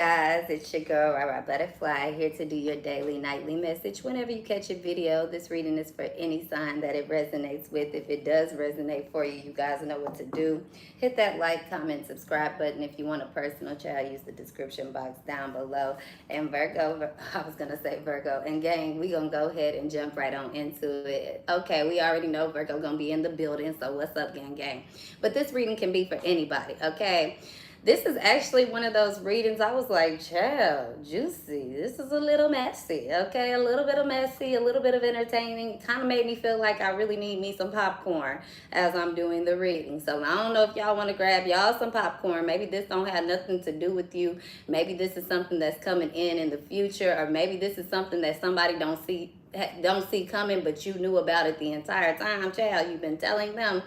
Guys, it's your girl Rara Butterfly here to do your daily nightly message. Whenever you catch a video, this reading is for any sign that it resonates with. If it does resonate for you, you guys know what to do. Hit that like, comment, subscribe button. If you want a personal chat, use the description box down below. And Virgo, I was gonna say Virgo and gang, we gonna go ahead and jump right on into it. Okay, we already know Virgo gonna be in the building, so what's up, gang? But this reading can be for anybody. Okay. This is actually one of those readings I was like, child, juicy. This is a little messy, okay? A little bit of messy, a little bit of entertaining. Kind of made me feel like I really need me some popcorn as I'm doing the reading. So I don't know if y'all want to grab y'all some popcorn. Maybe this don't have nothing to do with you. Maybe this is something that's coming in the future, or maybe this is something that somebody don't see coming, but you knew about it the entire time, child. You've been telling them.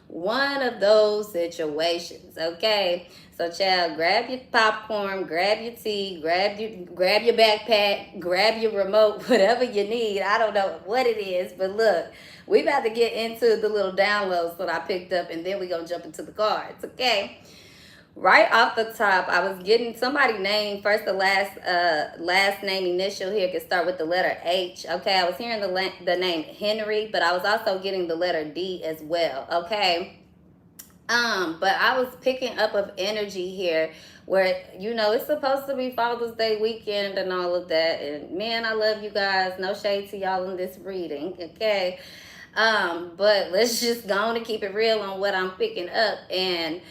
One of those situations, okay? So, child, grab your popcorn, grab your tea, grab your backpack, grab your remote, whatever you need. I don't know what it is, but look, we about to get into the little downloads that I picked up, and then we gonna jump into the cards, okay? Right off the top, I was getting somebody name, first to last name initial here could start with the letter H. Okay, I was hearing the name Henry, but I was also getting the letter D as well. Okay. But I was picking up of energy here where, you know, it's supposed to be Father's Day weekend and all of that. And man, I love you guys. No shade to y'all in this reading. Okay. But let's just go on and keep it real on what I'm picking up. And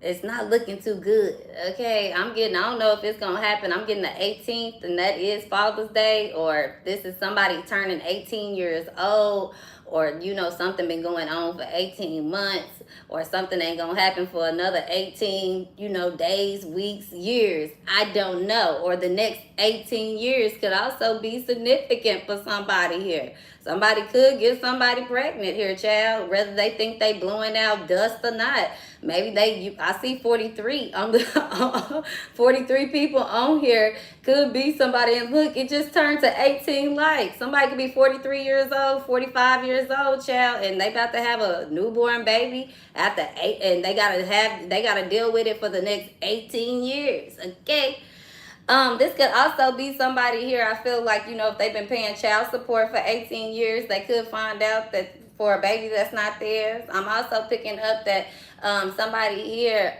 it's not looking too good. Okay, I don't know if it's gonna happen. I'm getting the 18th, and that is Father's Day, or this is somebody turning 18 years old, or you know, something been going on for 18 months, or something ain't gonna happen for another 18, you know, days, weeks, years. I don't know. Or the next 18 years could also be significant for somebody here. Somebody could get somebody pregnant here, child, whether they think they blowing out dust or not. Maybe I see 43 on the 43 people on here. Could be somebody, and look, it just turned to 18 likes. Somebody could be 43 years old, 45 years old, child, and they about to have a newborn baby after 8, and they gotta deal with it for the next 18 years. Okay. This could also be somebody here. I feel like, you know, if they've been paying child support for 18 years, they could find out that for a baby that's not theirs. I'm also picking up that somebody here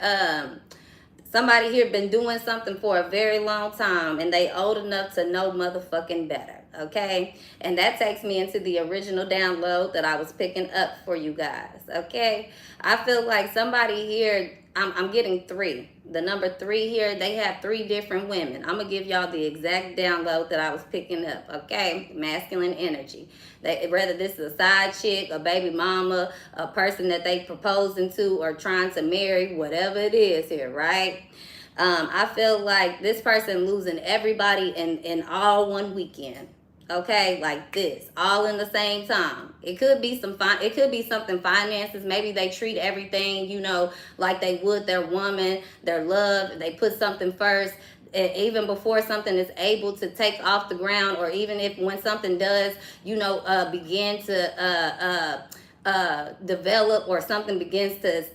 been doing something for a very long time, and they old enough to know motherfucking better. Okay, and that takes me into the original download that I was picking up for you guys. Okay, I feel like somebody here, I'm getting 3. The number 3 here, they have 3 different women. I'm gonna give y'all the exact download that I was picking up. Okay, masculine energy. Whether this is a side chick, a baby mama, a person that they proposing to or trying to marry, whatever it is here, right? I feel like this person losing everybody in all one weekend. Okay, like this, all in the same time. It could be something finances. Maybe they treat everything, you know, like they would their woman, their love. They put something first, even before something is able to take off the ground, or even if when something does, you know, begin to develop, or something begins to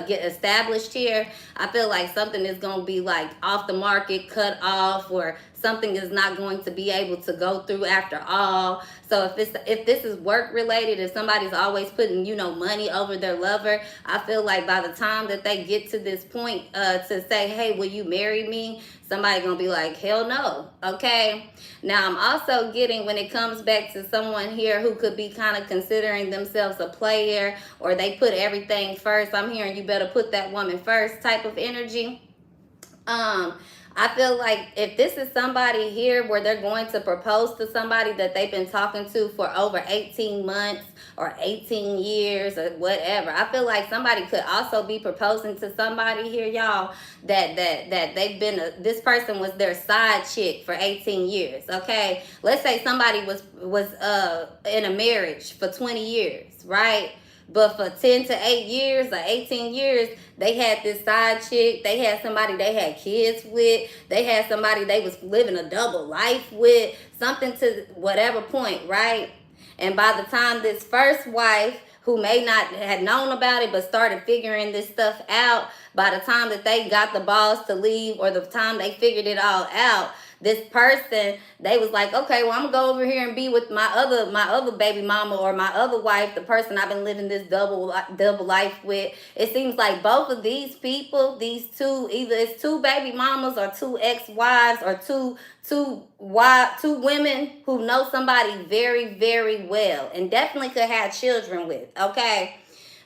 get established here. I feel like something is going to be like off the market, cut off, or something is not going to be able to go through after all. So if this is work related, if somebody's always putting, you know, money over their lover, I feel like by the time that they get to this point to say, hey, will you marry me? Somebody gonna be like, hell no. Okay. Now I'm also getting, when it comes back to someone here who could be kind of considering themselves a player, or they put everything first, I'm hearing you better put that woman first type of energy. I feel like if this is somebody here where they're going to propose to somebody that they've been talking to for over 18 months or 18 years or whatever, I feel like somebody could also be proposing to somebody here, y'all, that they've been, this person was their side chick for 18 years, okay? Let's say somebody was in a marriage for 20 years, right? But for 10 to 8 years or 18 years, they had this side chick. They had somebody they had kids with. They had somebody they was living a double life with. Something to whatever point, right? And by the time this first wife who may not had known about it but started figuring this stuff out. By the time that they got the balls to leave, or the time they figured it all out, this person, they was like, okay, well, I'm gonna go over here and be with my other baby mama, or my other wife, the person I've been living this double life with. It seems like both of these people, these two, either it's two baby mamas or two ex-wives, or two women who know somebody very, very well and definitely could have children with, okay?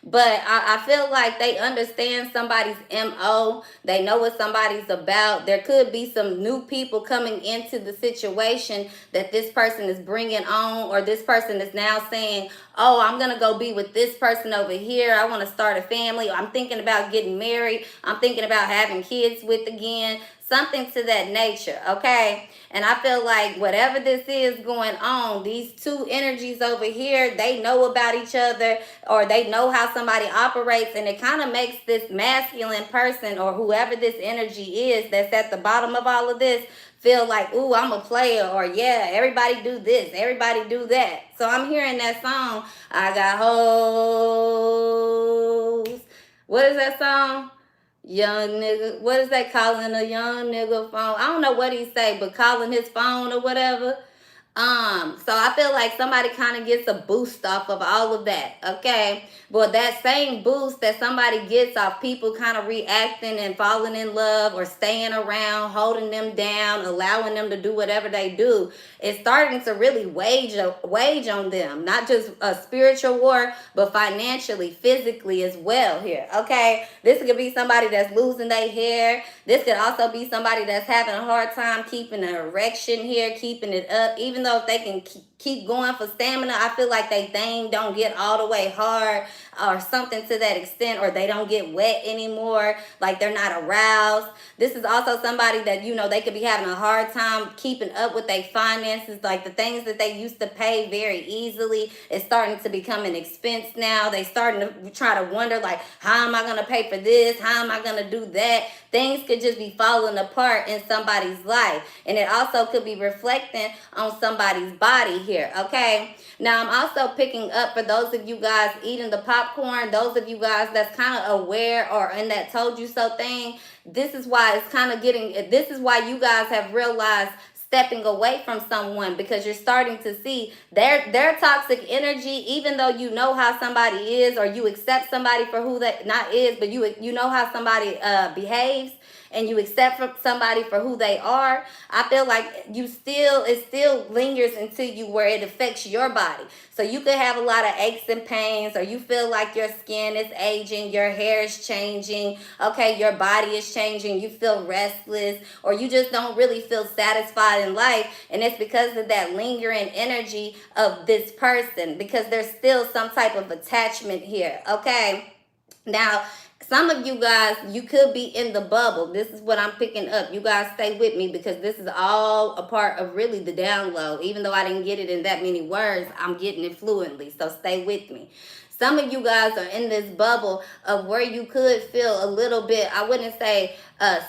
But I feel like they understand somebody's MO. They know what somebody's about. There could be some new people coming into the situation that this person is bringing on, or this person is now saying, oh, I'm going to go be with this person over here. I want to start a family. I'm thinking about getting married. I'm thinking about having kids with again. Something to that nature, okay? And I feel like whatever this is going on, these two energies over here, they know about each other, or they know how somebody operates, and it kind of makes this masculine person, or whoever this energy is that's at the bottom of all of this, feel like, ooh, I'm a player, or yeah, everybody do this, everybody do that. So I'm hearing that song, I got hoes. What is that song? Young nigga, what is that, calling a young nigga phone? I don't know what he say, but calling his phone or whatever. So I feel like somebody kind of gets a boost off of all of that, okay? But that same boost that somebody gets off people kind of reacting and falling in love, or staying around, holding them down, allowing them to do whatever they do, is starting to really wage on them. Not just a spiritual war, but financially, physically as well here, okay? This could be somebody that's losing their hair. This could also be somebody that's having a hard time keeping an erection here, keeping it up. Even though if they can keep going for stamina, I feel like they thing don't get all the way hard, or something to that extent, or they don't get wet anymore, like they're not aroused. This is also somebody that, you know, they could be having a hard time keeping up with their finances, like the things that they used to pay very easily is starting to become an expense now. They starting to try to wonder, like, how am I going to pay for this? How am I going to do that? Things could just be falling apart in somebody's life, and it also could be reflecting on somebody's body here, okay? Now, I'm also picking up, for those of you guys eating the popcorn, those of you guys that's kind of aware or in that told you so thing, this is why it's kind of getting, this is why you guys have realized stepping away from someone, because you're starting to see their toxic energy. Even though you know how somebody is, or you accept somebody for who they not is, but you know how somebody behaves, and you accept somebody for who they are, I feel like it still lingers into you, where it affects your body. So you could have a lot of aches and pains, or you feel like your skin is aging, your hair is changing, okay, your body is changing, you feel restless, or you just don't really feel satisfied in life, and it's because of that lingering energy of this person, because there's still some type of attachment here, okay? Now, some of you guys, you could be in the bubble. This is what I'm picking up. You guys stay with me, because this is all a part of really the download. Even though I didn't get it in that many words, I'm getting it fluently. So stay with me. Some of you guys are in this bubble of where you could feel a little bit, I wouldn't say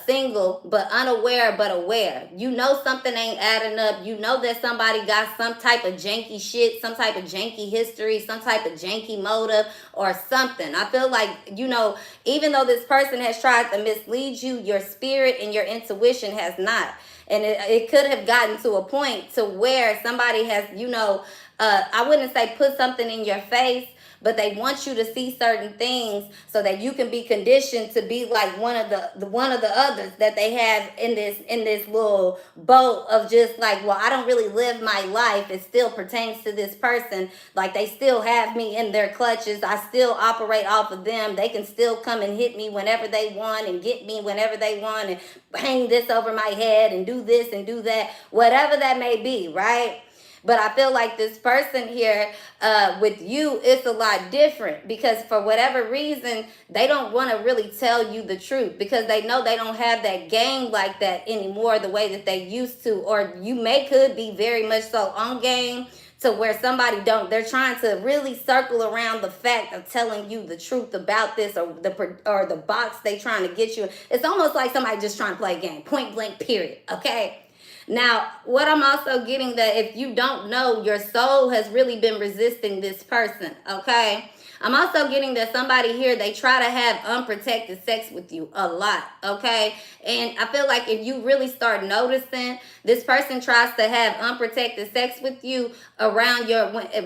single, but unaware, but aware. You know something ain't adding up. You know that somebody got some type of janky shit, some type of janky history, some type of janky motive or something. I feel like, you know, even though this person has tried to mislead you, your spirit and your intuition has not. And it could have gotten to a point to where somebody has, you know, I wouldn't say put something in your face, but they want you to see certain things so that you can be conditioned to be like one of the others that they have in this little boat of just like, well, I don't really live my life. It still pertains to this person. Like, they still have me in their clutches. I still operate off of them. They can still come and hit me whenever they want and get me whenever they want and hang this over my head and do this and do that, whatever that may be, right? But I feel like this person here with you, it's a lot different, because for whatever reason, they don't want to really tell you the truth, because they know they don't have that game like that anymore the way that they used to. Or you could be very much so on game to where somebody they're trying to really circle around the fact of telling you the truth about this, or the box they trying to get you. It's almost like somebody just trying to play a game, point blank, period, okay? Now, what I'm also getting, that if you don't know, your soul has really been resisting this person, okay? I'm also getting that somebody here, they try to have unprotected sex with you a lot, okay? And I feel like if you really start noticing, this person tries to have unprotected sex with you around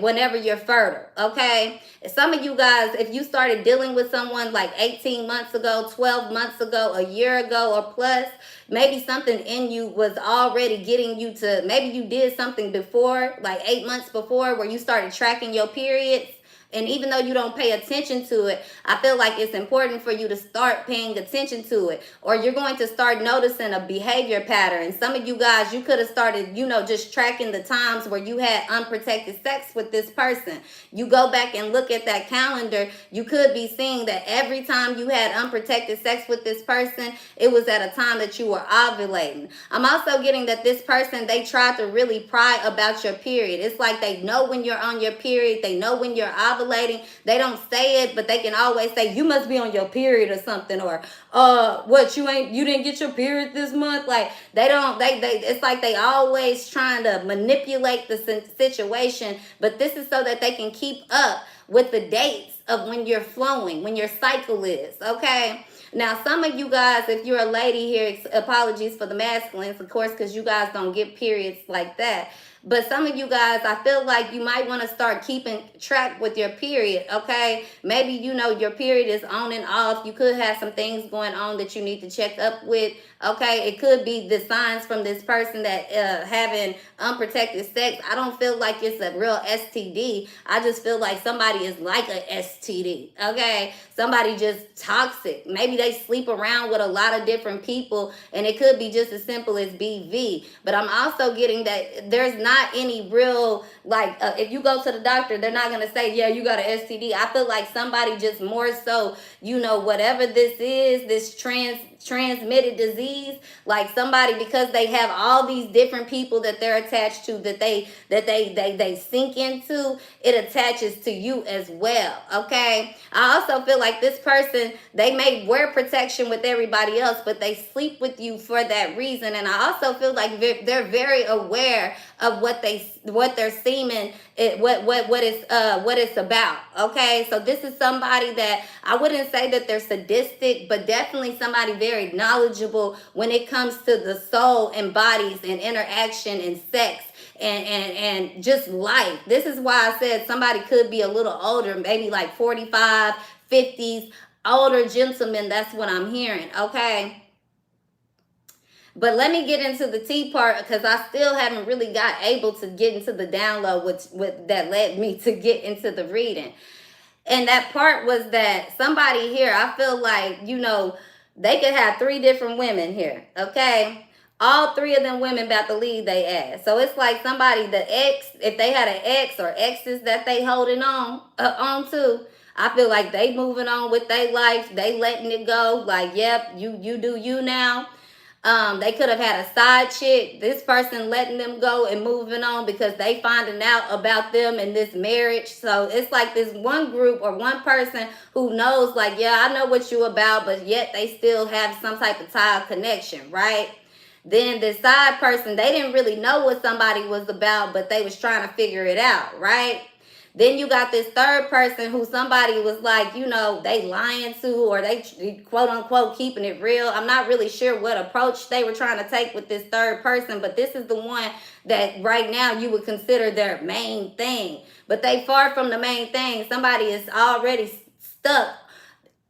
whenever you're fertile, okay? Some of you guys, if you started dealing with someone like 18 months ago, 12 months ago, a year ago or plus, maybe something in you was already getting you to, maybe you did something before, like 8 months before, where you started tracking your periods. And even though you don't pay attention to it, I feel like it's important for you to start paying attention to it. Or you're going to start noticing a behavior pattern. Some of you guys, you could have started, just tracking the times where you had unprotected sex with this person. You go back and look at that calendar, you could be seeing that every time you had unprotected sex with this person, it was at a time that you were ovulating. I'm also getting that this person, they tried to really pry about your period. It's like they know when you're on your period, they know when you're ovulating. They don't say it, but they can always say, you must be on your period or something, or what, you didn't get your period this month. Like it's like they always trying to manipulate the situation, but this is so that they can keep up with the dates of when you're flowing, when your cycle is, okay? Now, some of you guys, if you're a lady here, apologies for the masculines, of course, because you guys don't get periods like that. But some of you guys, I feel like you might want to start keeping track with your period, okay? Maybe, your period is on and off. You could have some things going on that you need to check up with, okay? It could be the signs from this person that having unprotected sex. I don't feel like it's a real STD. I just feel like somebody is like a STD, okay? Somebody just toxic. Maybe they sleep around with a lot of different people, and it could be just as simple as BV. But I'm also getting that there's not any real, if you go to the doctor, they're not going to say, yeah, you got an STD. I feel like somebody just more so, whatever this is, this transmitted disease, like somebody, because they have all these different people that they're attached to, that they sink into, it attaches to you as well, okay? I also feel like this person, they may wear protection with everybody else, but they sleep with you for that reason. And I also feel like they're very aware of what they're seeming, what it's about, okay? So this is somebody that I wouldn't say that they're sadistic, but definitely somebody very knowledgeable when it comes to the soul and bodies and interaction and sex and just life. This is why I said somebody could be a little older, maybe like 45, 50s, older gentlemen. That's what I'm hearing, okay? But let me get into the tea part, because I still haven't really got able to get into the download, which that led me to get into the reading. And that part was that somebody here, I feel like, they could have 3 different women here, okay? All 3 of them women about to leave they ass. So it's like somebody, the ex, if they had an ex or exes that they holding on to, I feel like they moving on with their life. They letting it go. Like, yep, you do you now. They could have had a side chick. This person letting them go and moving on because they finding out about them in this marriage. So it's like this one group or one person who knows, like, yeah, I know what you about, but yet they still have some type of tie connection, right? Then the side person, they didn't really know what somebody was about, but they was trying to figure it out, right? Then you got this third person who somebody was like, they lying to, or they quote unquote keeping it real. I'm not really sure what approach they were trying to take with this third person, but this is the one that right now you would consider their main thing. But they far from the main thing. Somebody is already stuck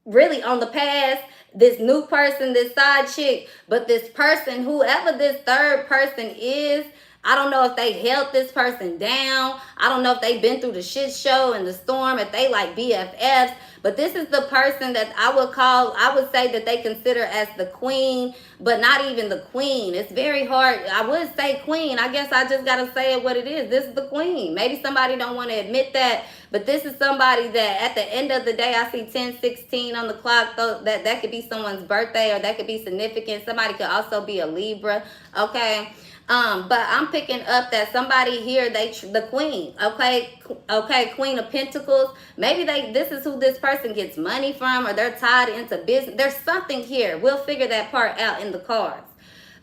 really on the past. This new person, this side chick, but this person, whoever this third person is, I don't know if they held this person down. I don't know if they've been through the shit show and the storm, if they like BFFs. But this is the person that I would say that they consider as the queen, but not even the queen. It's very hard. I would say queen. I guess I just got to say it what it is. This is the queen. Maybe somebody don't want to admit that, but this is somebody that at the end of the day, I see 10:16 on the clock. That could be someone's birthday, or that could be significant. Somebody could also be a Libra, okay? But I'm picking up that somebody here, the queen, okay, Queen of Pentacles. Maybe this is who this person gets money from, or they're tied into business. There's something here. We'll figure that part out in the cards.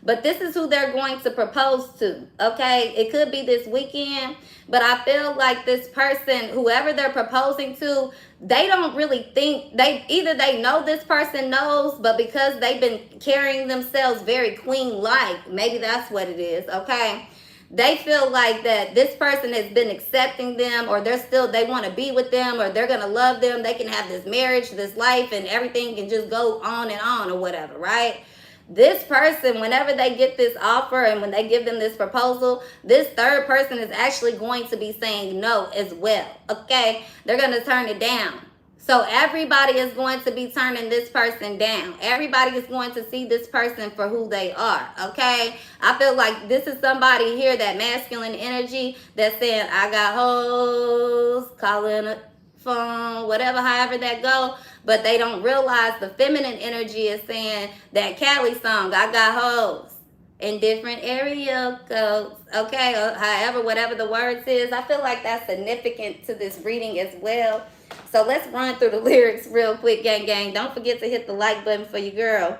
But this is who they're going to propose to, okay? It could be this weekend, but I feel like this person, whoever they're proposing to, they don't really think, either they know this person knows, but because they've been carrying themselves very queen-like, maybe that's what it is, okay? They feel like that this person has been accepting them, or they want to be with them, or they're going to love them. They can have this marriage, this life, and everything can just go on and on or whatever, right? This person, whenever they get this offer and when they give them this proposal, this third person is actually going to be saying no as well, okay? They're going to turn it down. So everybody is going to be turning this person down. Everybody is going to see this person for who they are, okay? I feel like this is somebody here, that masculine energy, that's saying, I got hoes, calling a phone, whatever, however that go. But they don't realize the feminine energy is saying that Cali song, I got hoes, in different area codes, okay? Or however, whatever the words is. I feel like that's significant to this reading as well. So let's run through the lyrics real quick, gang, gang. Don't forget to hit the like button for your girl.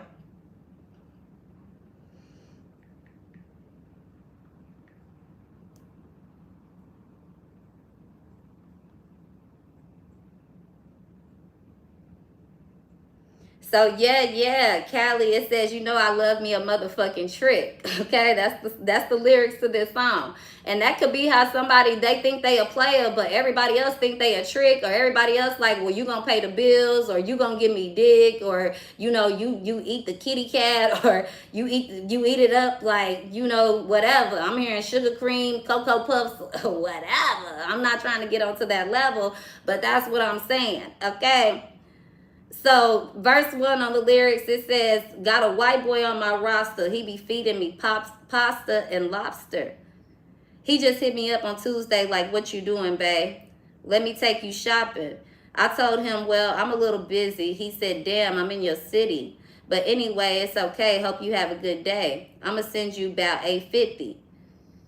So yeah, Callie, it says, you know, I love me a motherfucking trick. Okay, that's the lyrics to this song. And that could be how somebody, they think they a player, but everybody else think they a trick, or everybody else like, well, you gonna pay the bills, or you gonna give me dick, or you know, you eat the kitty cat, or you eat it up, like, you know, whatever. I'm hearing sugar cream, Cocoa Puffs, whatever. I'm not trying to get onto that level, but that's what I'm saying. Okay. So, verse 1 on the lyrics, it says, got a white boy on my roster. He be feeding me pasta and lobster. He just hit me up on Tuesday like, what you doing, babe? Let me take you shopping. I told him, well, I'm a little busy. He said, damn, I'm in your city. But anyway, it's okay. Hope you have a good day. I'm going to send you about $8.50.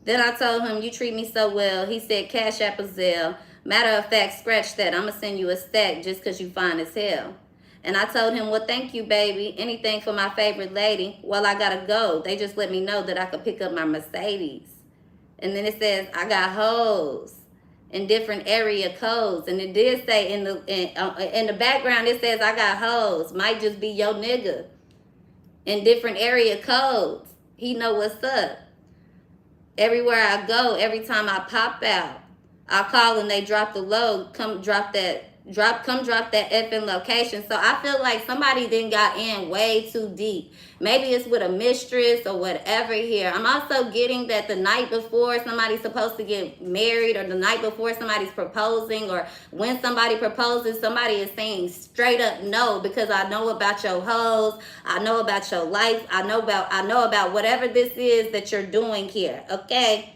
Then I told him, you treat me so well. He said, CASHAPP or Zelle. Matter of fact, scratch that. I'm going to send you a stack just because you fine as hell. And I told him, well, thank you, baby. Anything for my favorite lady. Well, I got to go. They just let me know that I could pick up my Mercedes. And then it says, I got hoes in different area codes. And it did say in the background, it says, I got hoes. Might just be your nigga in different area codes. He know what's up. Everywhere I go, every time I pop out, I call and they drop the load. Come drop that effing location. So I feel like somebody then got in way too deep. Maybe it's with a mistress or whatever here. I'm also getting that the night before somebody's supposed to get married, or the night before somebody's proposing, or when somebody proposes, somebody is saying straight up no, because I know about your hoes, I know about your life, I know about whatever this is that you're doing here, okay?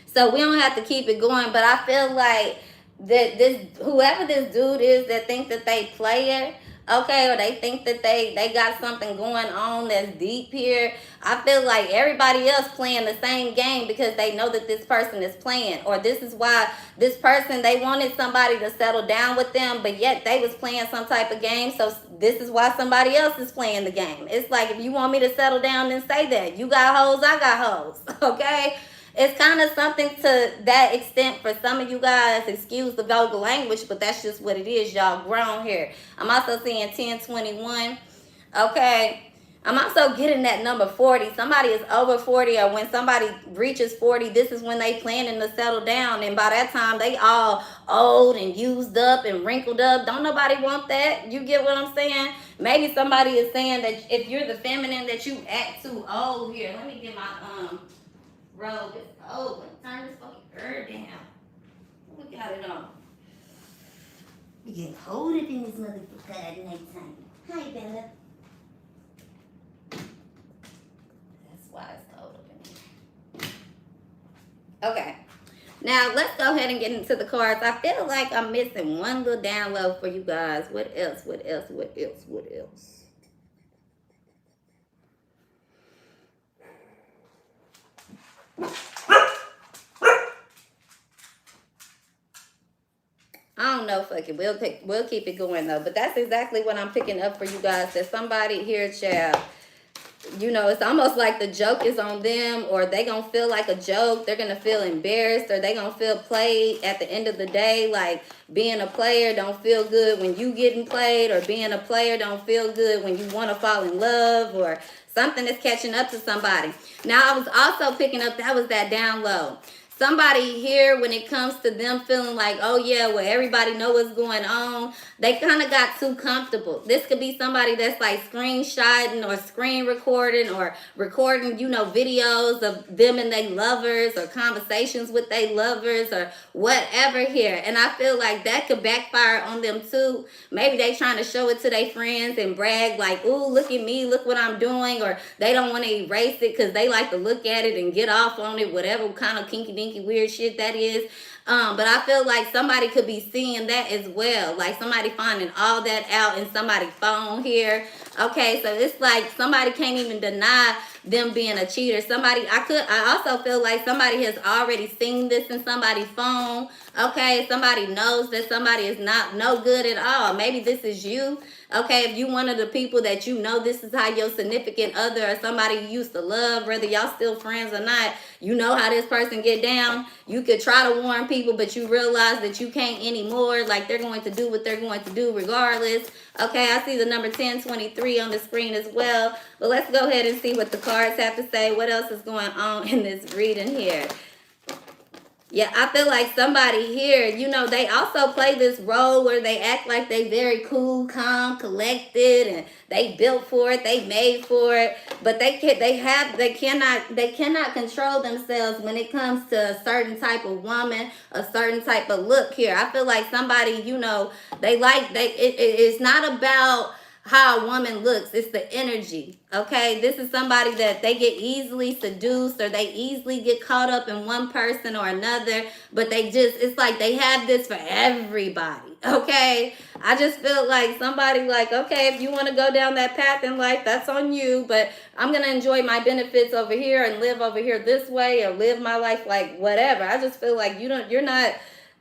So we don't have to keep it going, but I feel like that whoever this dude is that think that they player, okay, or they think that they got something going on that's deep here, I feel like everybody else playing the same game because they know that this person is playing. Or this is why this person, they wanted somebody to settle down with them, but yet they was playing some type of game. So this is why somebody else is playing the game. It's like, if you want me to settle down, then say that. You got hoes, I got hoes, okay? It's kind of something to that extent for some of you guys. Excuse the vulgar language, but that's just what it is. Y'all grown here. I'm also seeing 1021. Okay. I'm also getting that number 40. Somebody is over 40, or when somebody reaches 40, this is when they planning to settle down. And by that time, they all old and used up and wrinkled up. Don't nobody want that. You get what I'm saying? Maybe somebody is saying that if you're the feminine, that you act too old here. Let me get my robe. It's old. Let's turn this fucking bird down. We got it on. We getting colder than this motherfucker at nighttime. Hi, Bella. That's why it's cold up in here. Okay. Now, let's go ahead and get into the cards. I feel like I'm missing one little download for you guys. What else? I don't know, fuck it. We'll keep it going though. But that's exactly what I'm picking up for you guys. That somebody here, child, you know, it's almost like the joke is on them, or they gonna feel like a joke. They're gonna feel embarrassed, or they gonna feel played at the end of the day. Like, being a player don't feel good when you getting played, or being a player don't feel good when you want to fall in love, or something is catching up to somebody. Now, I was also picking up, that was that down low. Somebody here, when it comes to them feeling like, oh yeah, well, everybody know what's going on, they kind of got too comfortable. This could be somebody that's like screenshotting or screen recording or recording, you know, videos of them and their lovers, or conversations with their lovers, or whatever here. And I feel like that could backfire on them too. Maybe they trying to show it to their friends and brag like, ooh, look at me, look what I'm doing. Or they don't want to erase it because they like to look at it and get off on it, whatever kind of kinky dinky weird shit that is. But I feel like somebody could be seeing that as well. Like somebody finding all that out in somebody's phone here. Okay, so it's like somebody can't even deny them being a cheater. I also feel like somebody has already seen this in somebody's phone. Okay, somebody knows that somebody is not no good at all. Maybe this is you. Okay, if you one of the people that you know this is how your significant other or somebody you used to love, whether y'all still friends or not, you know how this person get down. You could try to warn people, but you realize that you can't anymore. Like, they're going to do what they're going to do regardless. Okay, I see the number 1023 on the screen as well. But let's go ahead and see what the cards have to say. What else is going on in this reading here? Yeah, I feel like somebody here, you know, they also play this role where they act like they very cool, calm, collected, and they built for it, they made for it, but they cannot control themselves when it comes to a certain type of woman, a certain type of look here. I feel like somebody, you know, it's not about how a woman looks, it's the energy. Okay, this is somebody that they get easily seduced, or they easily get caught up in one person or another, but it's like they have this for everybody. Okay, I just feel like somebody like, okay, if you want to go down that path in life, that's on you, but I'm gonna enjoy my benefits over here and live over here this way, or live my life like whatever. I just feel like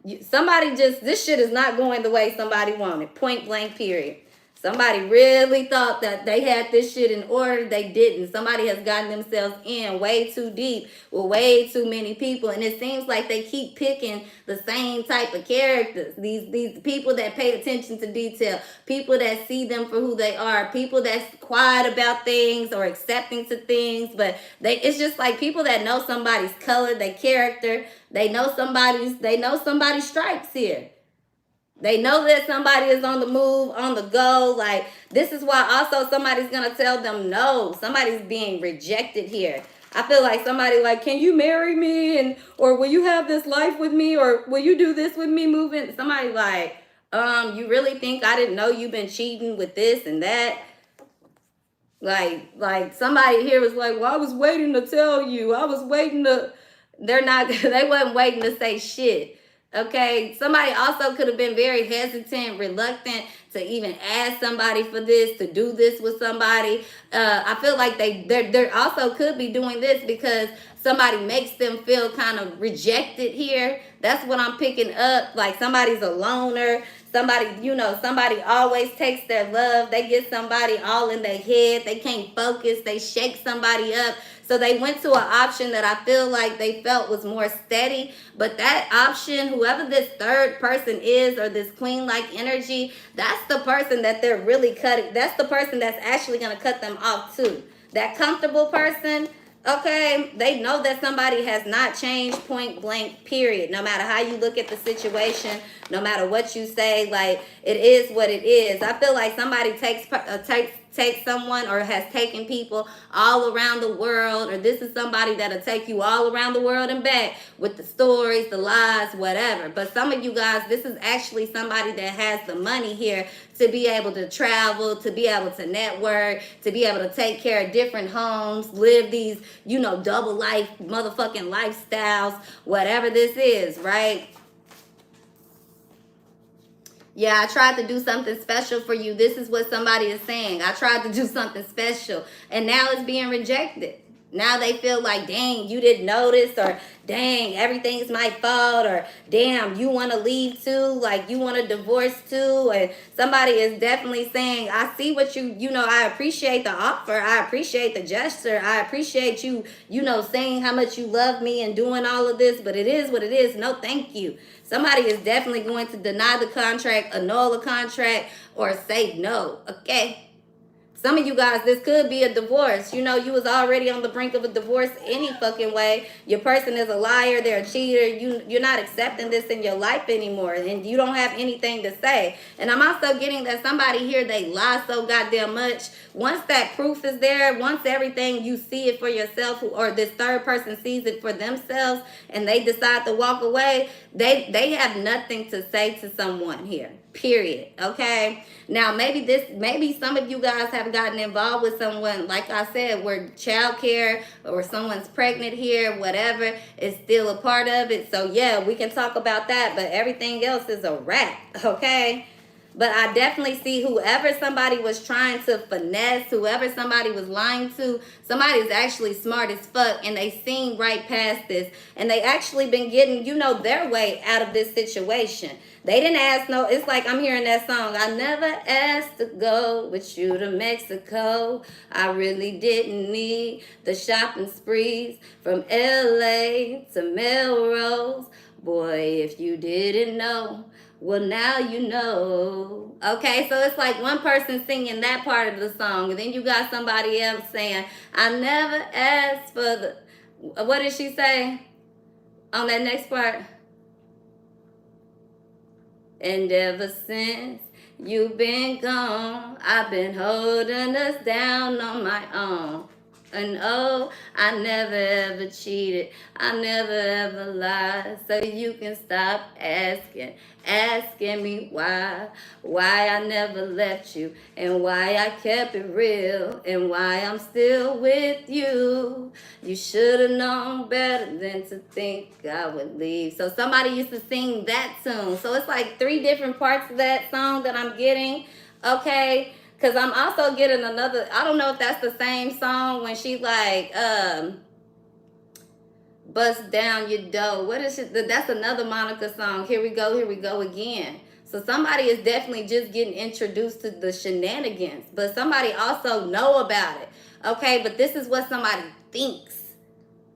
this shit is not going the way somebody wanted, point blank period. Somebody really thought that they had this shit in order. They didn't. Somebody has gotten themselves in way too deep with way too many people. And it seems like they keep picking the same type of characters. These people that pay attention to detail. People that see them for who they are. People that's quiet about things or accepting to things. But it's just like people that know somebody's color, their character. They know somebody's stripes here. They know that somebody is on the move, on the go. Like, this is why also somebody's going to tell them no. Somebody's being rejected here. I feel like somebody like, can you marry me? Or will you have this life with me? Or will you do this with me moving? Somebody like, you really think I didn't know you've been cheating with this and that? Like somebody here was like, well, I was waiting to tell you. I was waiting to, they wasn't waiting to say shit. Okay, somebody also could have been very hesitant, reluctant to even ask somebody for this, to do this with somebody. I feel like they also could be doing this because somebody makes them feel kind of rejected here. That's what I'm picking up. Like somebody's a loner. Somebody always takes their love. They get somebody all in their head. They can't focus. They shake somebody up. So they went to an option that I feel like they felt was more steady. But that option, whoever this third person is, or this queen-like energy, that's the person that they're really cutting. That's the person that's actually going to cut them off too. That comfortable person, okay, they know that somebody has not changed, point blank, period. No matter how you look at the situation, no matter what you say, like, it is what it is. I feel like somebody takes someone or has taken people all around the world, or this is somebody that'll take you all around the world and back with the stories, the lies, whatever. But some of you guys, this is actually somebody that has the money here to be able to travel, to be able to network, to be able to take care of different homes, live these, double life motherfucking lifestyles, whatever this is, right? Yeah, I tried to do something special for you. This is what somebody is saying. I tried to do something special, and now it's being rejected. Now they feel like, dang, you didn't notice, or dang, everything's my fault, or damn, you want to leave too, like you want a divorce too. And somebody is definitely saying, I see what I appreciate the offer, I appreciate the gesture, I appreciate you, saying how much you love me and doing all of this, but it is what it is. No, thank you. Somebody is definitely going to deny the contract, annul the contract, or say no, okay? Some of you guys, this could be a divorce. You was already on the brink of a divorce any fucking way. Your person is a liar. They're a cheater. You're not accepting this in your life anymore. And you don't have anything to say. And I'm also getting that somebody here, they lie so goddamn much. Once that proof is there, once everything, you see it for yourself, or this third person sees it for themselves, and they decide to walk away, they have nothing to say to someone here. Period. Okay. Now maybe some of you guys have gotten involved with someone, like I said, where childcare or someone's pregnant here, whatever, is still a part of it. So yeah, we can talk about that, but everything else is a wrap. Okay. But I definitely see whoever somebody was trying to finesse, whoever somebody was lying to, somebody is actually smart as fuck, and they seen right past this, and they actually been getting, their way out of this situation. They didn't ask no, it's like I'm hearing that song, I never asked to go with you to Mexico. I really didn't need the shopping sprees from LA to Melrose. Boy, if you didn't know, well, now you know. Okay, so it's like one person singing that part of the song, and then you got somebody else saying, I never asked for the, what did she say on that next part? And ever since you've been gone, I've been holding us down on my own. And oh, I never ever cheated, I never ever lied. So you can stop asking me why I never left you, and why I kept it real, and why I'm still with you. You should have known better than to think I would leave. So somebody used to sing that tune. So it's like 3 different parts of that song that I'm getting, okay? Because I'm also getting another, I don't know if that's the same song when she like, bust down your dough. What is it? That's another Monica song. Here we go again. So somebody is definitely just getting introduced to the shenanigans. But somebody also know about it. Okay, but this is what somebody thinks.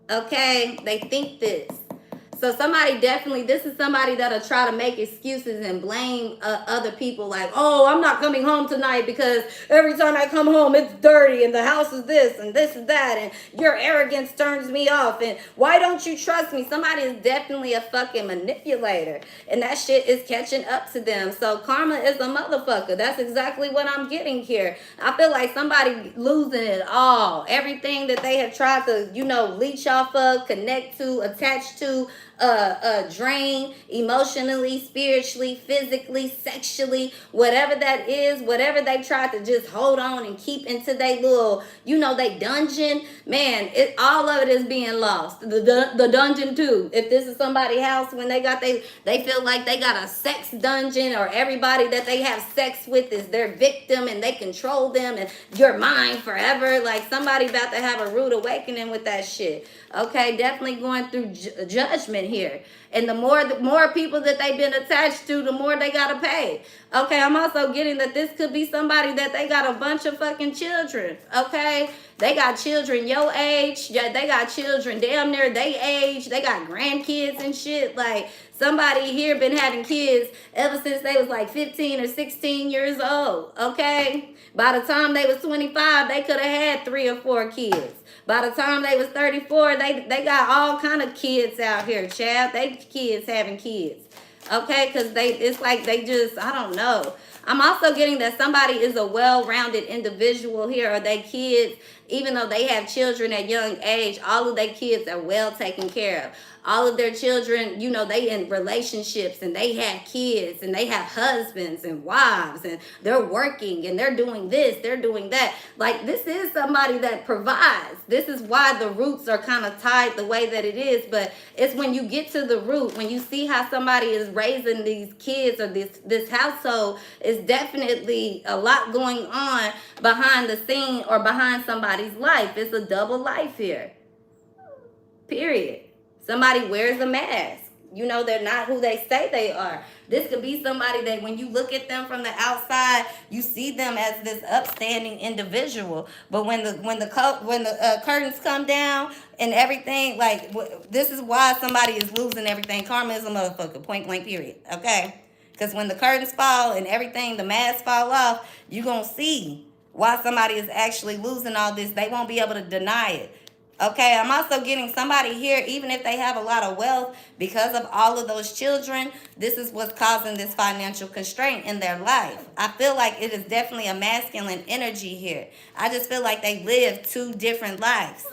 Okay, they think this. So somebody definitely, this is somebody that'll try to make excuses and blame other people, like, oh, I'm not coming home tonight because every time I come home, it's dirty and the house is this and that, and your arrogance turns me off, and why don't you trust me? Somebody is definitely a fucking manipulator, and that shit is catching up to them. So karma is a motherfucker. That's exactly what I'm getting here. I feel like somebody losing it all. Everything that they have tried to, leech off of, connect to, attach to, drain emotionally, spiritually, physically, sexually, whatever that is, whatever they tried to just hold on and keep into their little, they dungeon, man, all of it is being lost. The dungeon too. If this is somebody's house, when they feel like they got a sex dungeon, or everybody that they have sex with is their victim and they control them and you're mine forever. Like somebody about to have a rude awakening with that shit. Okay, definitely going through judgment here. And the more people that they've been attached to, the more they gotta pay. Okay, I'm also getting that this could be somebody that they got a bunch of fucking children. Okay, they got children your age. Yeah, they got children damn near they age. They got grandkids and shit. Like somebody here been having kids ever since they was like 15 or 16 years old. Okay, by the time they was 25, they could have had 3 or 4 kids. By the time they was 34, they got all kind of kids out here, child. They kids having kids. Okay, because it's like they just, I don't know. I'm also getting that somebody is a well-rounded individual here, or they kids, even though they have children at young age, all of their kids are well taken care of. All of their children, they in relationships and they have kids and they have husbands and wives and they're working and they're doing this, they're doing that. Like this is somebody that provides. This is why the roots are kind of tied the way that it is. But it's when you get to the root, when you see how somebody is raising these kids or this household, is definitely a lot going on behind the scene or behind somebody's somebody's life. It's a double life here. Period. Somebody wears a mask. You know, they're not who they say they are. This could be somebody that when you look at them from the outside, you see them as this upstanding individual. But when the curtains come down and everything, like, this is why somebody is losing everything. Karma is a motherfucker, point blank period, okay? Because when the curtains fall and everything, the masks fall off, you're going to see why somebody is actually losing all this. They won't be able to deny it. Okay, I'm also getting somebody here, even if they have a lot of wealth, because of all of those children, this is what's causing this financial constraint in their life. I feel like it is definitely a masculine energy here. I just feel like they live two different lives.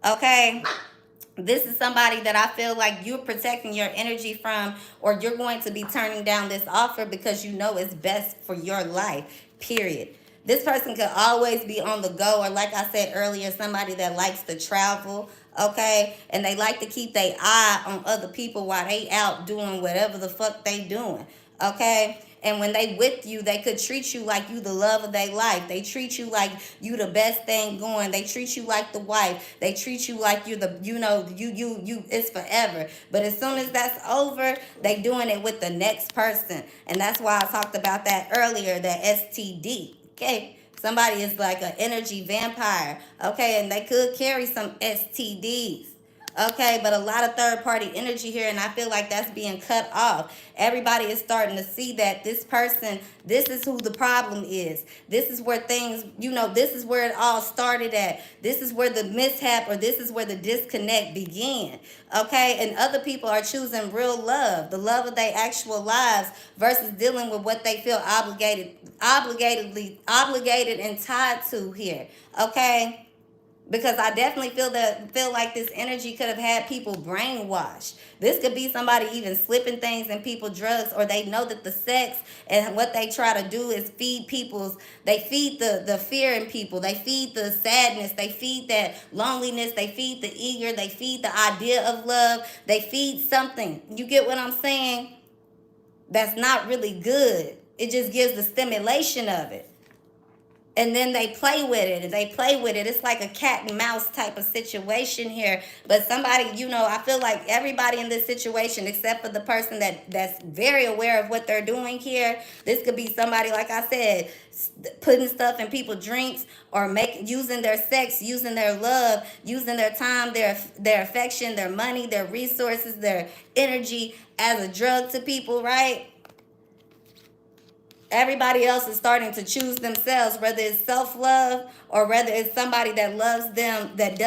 Okay? This is somebody that I feel like you're protecting your energy from, or you're going to be turning down this offer because you know it's best for your life, period. This person could always be on the go, or like I said earlier, somebody that likes to travel, okay? And they like to keep their eye on other people while they out doing whatever the fuck they doing, okay? And when they with you, they could treat you like you the love of their life. They treat you like you the best thing going. They treat you like the wife. They treat you like you're the, you know, you it's forever. But as soon as that's over, they doing it with the next person. And that's why I talked about that earlier, that STD. Okay, somebody is like an energy vampire. Okay, and they could carry some STDs. Okay, but a lot of third-party energy here, and I feel like that's being cut off. Everybody is starting to see that this person, this is who the problem is. This is where things, you know, this is where it all started at. This is where the mishap, or this is where the disconnect began. Okay, and other people are choosing real love, the love of their actual lives, versus dealing with what they feel obligated and tied to here. Okay. Because I definitely feel like this energy could have had people brainwashed. This could be somebody even slipping things in people drugs, or they know that the sex and what they try to do is feed they feed the fear in people. They feed the sadness. They feed that loneliness. They feed the eager. They feed the idea of love. They feed something. You get what I'm saying? That's not really good. It just gives the stimulation of it. And then they play with it. It's like a cat and mouse type of situation here. But somebody, you know, I feel like everybody in this situation, except for the person that's very aware of what they're doing here. This could be somebody, like I said, putting stuff in people's drinks, or using their sex, using their love, using their time, their affection, their money, their resources, their energy as a drug to people, right? Everybody else is starting to choose themselves, whether it's self-love or whether it's somebody that loves them, that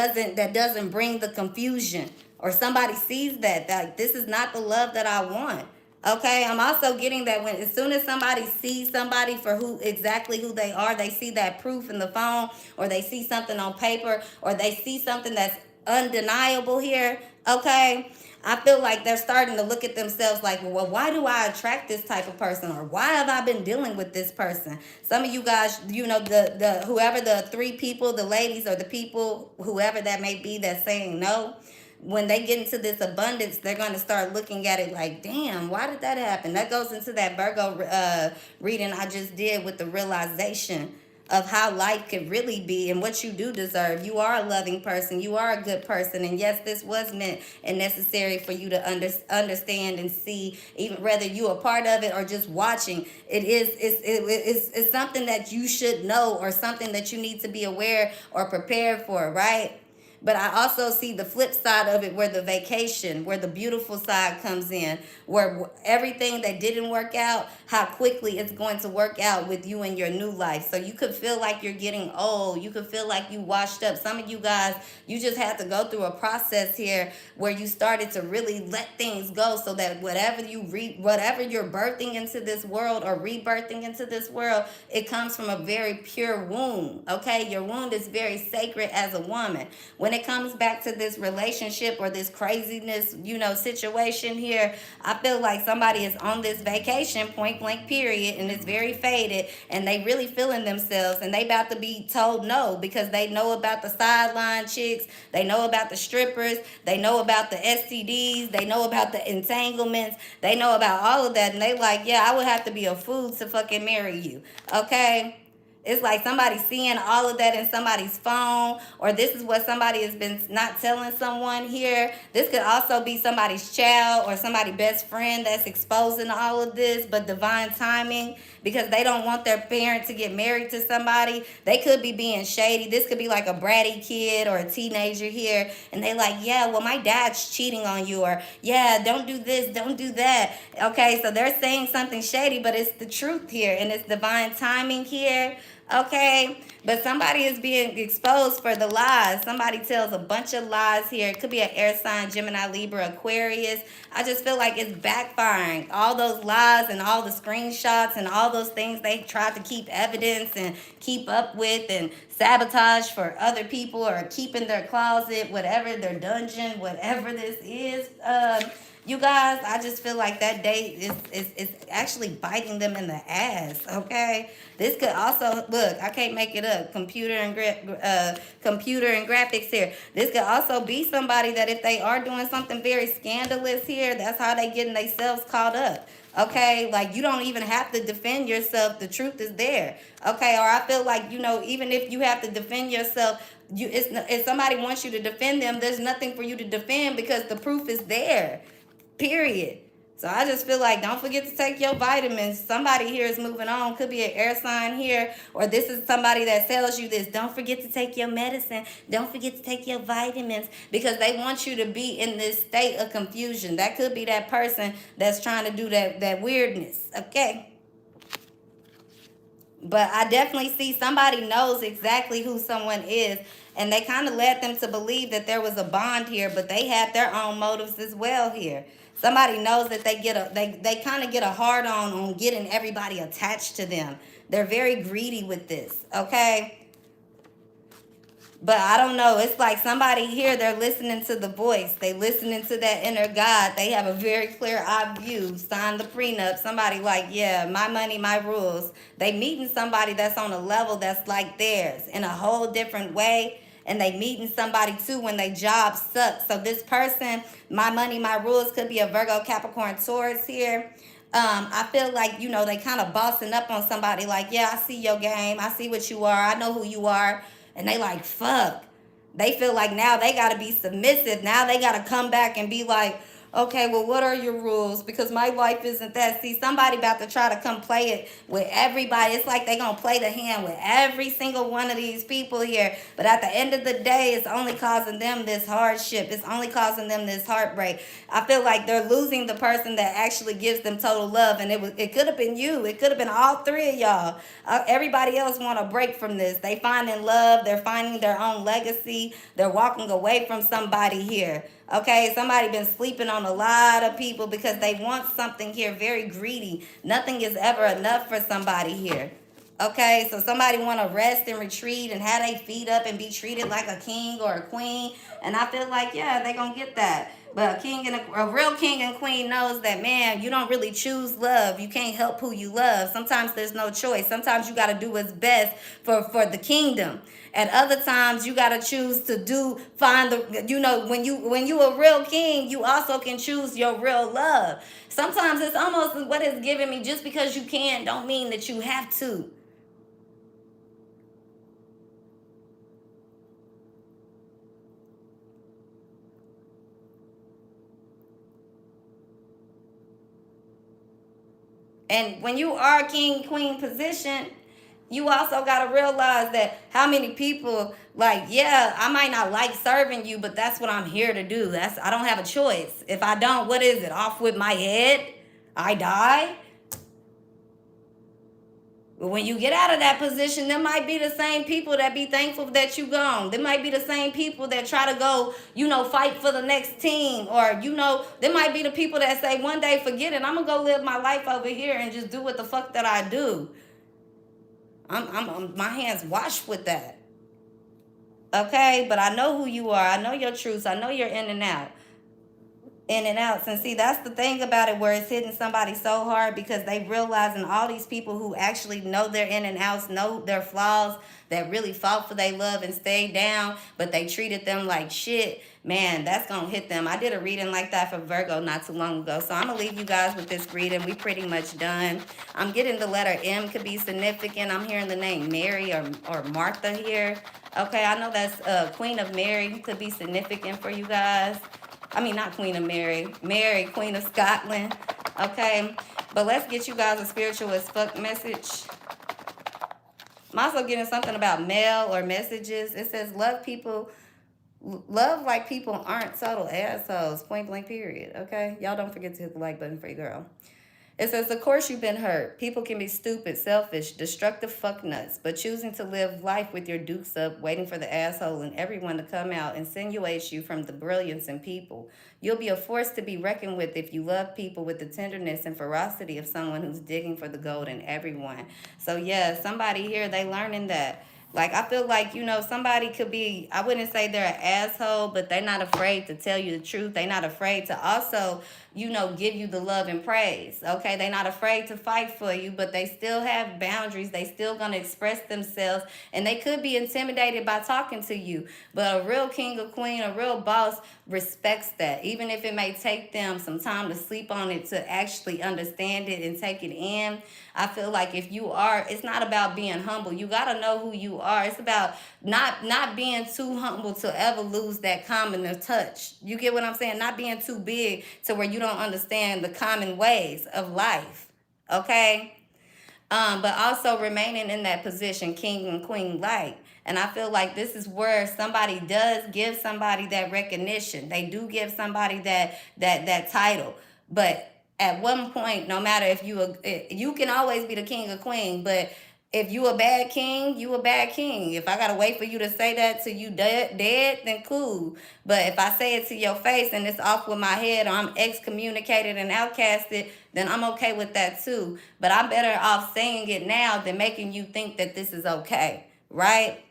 doesn't bring the confusion, or somebody sees that this is not the love that I want. Okay, I'm also getting that as soon as somebody sees somebody for exactly who they are, they see that proof in the phone, or they see something on paper, or they see something that's undeniable here, okay? I feel like they're starting to look at themselves like, well, why do I attract this type of person? Or why have I been dealing with this person? Some of you guys, you know, whoever the three people, the ladies or the people, whoever that may be, that's saying no, when they get into this abundance, they're going to start looking at it like, damn, why did that happen? That goes into that Virgo reading I just did with the realization of how life could really be and what you do deserve. You are a loving person. You are a good person. And yes, this was meant and necessary for you to understand and see, even whether you are part of it or just watching. It's something that you should know, or something that you need to be aware or prepared for, right? But I also see the flip side of it, where the vacation, where the beautiful side comes in, where everything that didn't work out, how quickly it's going to work out with you in your new life. So you could feel like you're getting old. You could feel like you washed up. Some of you guys, you just had to go through a process here where you started to really let things go, so that whatever you're birthing into this world or rebirthing into this world, it comes from a very pure womb, okay? Your womb is very sacred as a woman. When it comes back to this relationship or this craziness, you know, situation here, I feel like somebody is on this vacation, point blank period, and it's very faded, and they really feeling themselves, and they about to be told no, because they know about the sideline chicks, they know about the strippers, they know about the STDs, they know about the entanglements, they know about all of that, and they like, yeah, I would have to be a fool to fucking marry you, okay? It's like somebody seeing all of that in somebody's phone, or this is what somebody has been not telling someone here. This could also be somebody's child or somebody's best friend that's exposing all of this, but divine timing, because they don't want their parent to get married to somebody. They could be being shady. This could be like a bratty kid or a teenager here, and they like, yeah, well, my dad's cheating on you, or yeah, don't do this, don't do that. Okay, so they're saying something shady, but it's the truth here, and it's divine timing here. Okay, but somebody is being exposed for the lies. Somebody tells a bunch of lies here. It could be an air sign, Gemini, Libra, Aquarius. I just feel like it's backfiring. All those lies and all the screenshots and all those things they tried to keep evidence and keep up with and sabotage for other people, or keep in their closet, whatever, their dungeon, whatever this is. You guys, I just feel like that date is actually biting them in the ass, okay? This could also, look, I can't make it up, computer and graphics here. This could also be somebody that if they are doing something very scandalous here, that's how they getting themselves caught up. Okay, like you don't even have to defend yourself. The truth is there. Okay, or I feel like, you know, even if you have to defend yourself, if somebody wants you to defend them, there's nothing for you to defend because the proof is there. Period. So I just feel like don't forget to take your vitamins. Somebody here is moving on. Could be an air sign here, or this is somebody that tells you this. Don't forget to take your medicine. Don't forget to take your vitamins, because they want you to be in this state of confusion. That could be that person that's trying to do that weirdness. Okay. But I definitely see somebody knows exactly who someone is, and they kind of led them to believe that there was a bond here, but they had their own motives as well here. Somebody knows that they kind of get a hard on getting everybody attached to them. They're very greedy with this, okay? But I don't know. It's like somebody here, they're listening to the voice. They listening to that inner God. They have a very clear-eyed view. Sign the prenup. Somebody like, yeah, my money, my rules. They meeting somebody that's on a level that's like theirs in a whole different way. And they meeting somebody too when they job sucks. So this person, my money, my rules, could be a Virgo, Capricorn, Taurus here. I feel like, you know, they kind of bossing up on somebody like, yeah, I see your game. I see what you are. I know who you are. And they like, fuck. They feel like now they got to be submissive. Now they got to come back and be like, okay, well, what are your rules? Because my life isn't that. See, somebody about to try to come play it with everybody. It's like they going to play the hand with every single one of these people here. But at the end of the day, it's only causing them this hardship. It's only causing them this heartbreak. I feel like they're losing the person that actually gives them total love. And it could have been you. It could have been all three of y'all. Everybody else want a break from this. They finding love. They're finding their own legacy. They're walking away from somebody here. Okay, somebody been sleeping on a lot of people because they want something here, very greedy. Nothing is ever enough for somebody here. Okay, so somebody want to rest and retreat and have their feet up and be treated like a king or a queen. And I feel like, yeah, they going to get that. But a real king and queen knows that, man, you don't really choose love. You can't help who you love. Sometimes there's no choice. Sometimes you got to do what's best for the kingdom. At other times, you got to choose to find the, you know, when you a real king, you also can choose your real love. Sometimes it's almost what it's giving me. Just because you can don't mean that you have to. And when you are king, queen position, you also got to realize that how many people, like, yeah, I might not like serving you, but that's what I'm here to do. I don't have a choice. If I don't, what is it? Off with my head? I die? But when you get out of that position, there might be the same people that be thankful that you gone. There might be the same people that try to go, you know, fight for the next team. Or, you know, there might be the people that say, one day, forget it. I'm going to go live my life over here and just do what the fuck that I do. I'm my hands washed with that. Okay, but I know who you are. I know your truths. I know you're in and out. in and outs. And see, that's the thing about it, where it's hitting somebody so hard, because they realizing all these people who actually know their in and outs, know their flaws, that really fought for their love and stayed down, but they treated them like shit. Man, that's gonna hit them. I did a reading like that for Virgo not too long ago, so I'm gonna leave you guys with this reading. We pretty much done. I'm getting the letter M could be significant. I'm hearing the name Mary or Martha here. Okay, I know that's Queen of Mary could be significant for you guys. I mean, not Queen of Mary. Mary, Queen of Scotland. Okay, but let's get you guys a spiritual as fuck message. I'm also getting something about mail or messages. It says love people. Love like people aren't total assholes. Point blank period. Okay, y'all don't forget to hit the like button for your girl. It says, of course you've been hurt. People can be stupid, selfish, destructive fucknuts, but choosing to live life with your dukes up, waiting for the asshole and everyone to come out, insinuates you from the brilliance in people. You'll be a force to be reckoned with if you love people with the tenderness and ferocity of someone who's digging for the gold in everyone. So yeah, somebody here, they learning that. Like, I feel like, you know, somebody could be, I wouldn't say they're an asshole, but they're not afraid to tell you the truth. They're not afraid to also, you know, give you the love and praise. Okay, they're not afraid to fight for you, but they still have boundaries. They still gonna express themselves, and they could be intimidated by talking to you. But a real king or queen, a real boss respects that, even if it may take them some time to sleep on it to actually understand it and take it in. I feel like if you are, it's not about being humble. You gotta know who you are. It's about not being too humble to ever lose that common touch. You get what I'm saying? Not being too big to where you don't understand the common ways of life. Okay? But also remaining in that position, king and queen like. And I feel like this is where somebody does give somebody that recognition. They do give somebody that title. But at one point, no matter if you can always be the king or queen, but if you a bad king, you a bad king. If I gotta wait for you to say that till you dead, then cool. But if I say it to your face and it's off with my head, or I'm excommunicated and outcasted, then I'm okay with that too. But I'm better off saying it now than making you think that this is okay, right?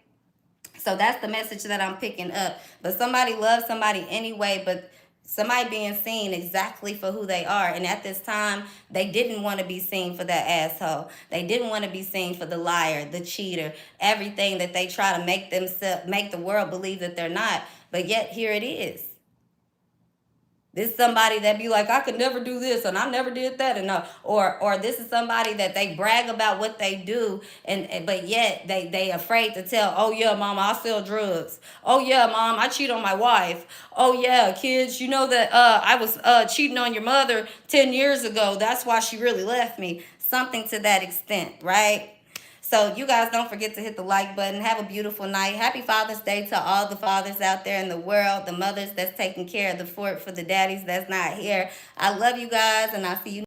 So that's the message that I'm picking up. But somebody loves somebody anyway, but somebody being seen exactly for who they are. And at this time, they didn't want to be seen for that asshole. They didn't want to be seen for the liar, the cheater, everything that they try to make the world believe that they're not. But yet here it is. This is somebody that be like, I could never do this and I never did that, and or this is somebody that they brag about what they do, and but yet they afraid to tell. Oh yeah, mom, I sell drugs. Oh yeah, mom, I cheat on my wife. Oh yeah, kids, you know that I was cheating on your mother 10 years ago. That's why she really left me. Something to that extent, right? So you guys don't forget to hit the like button. Have a beautiful night. Happy Father's Day to all the fathers out there in the world, the mothers that's taking care of the fort for the daddies that's not here. I love you guys, and I'll see you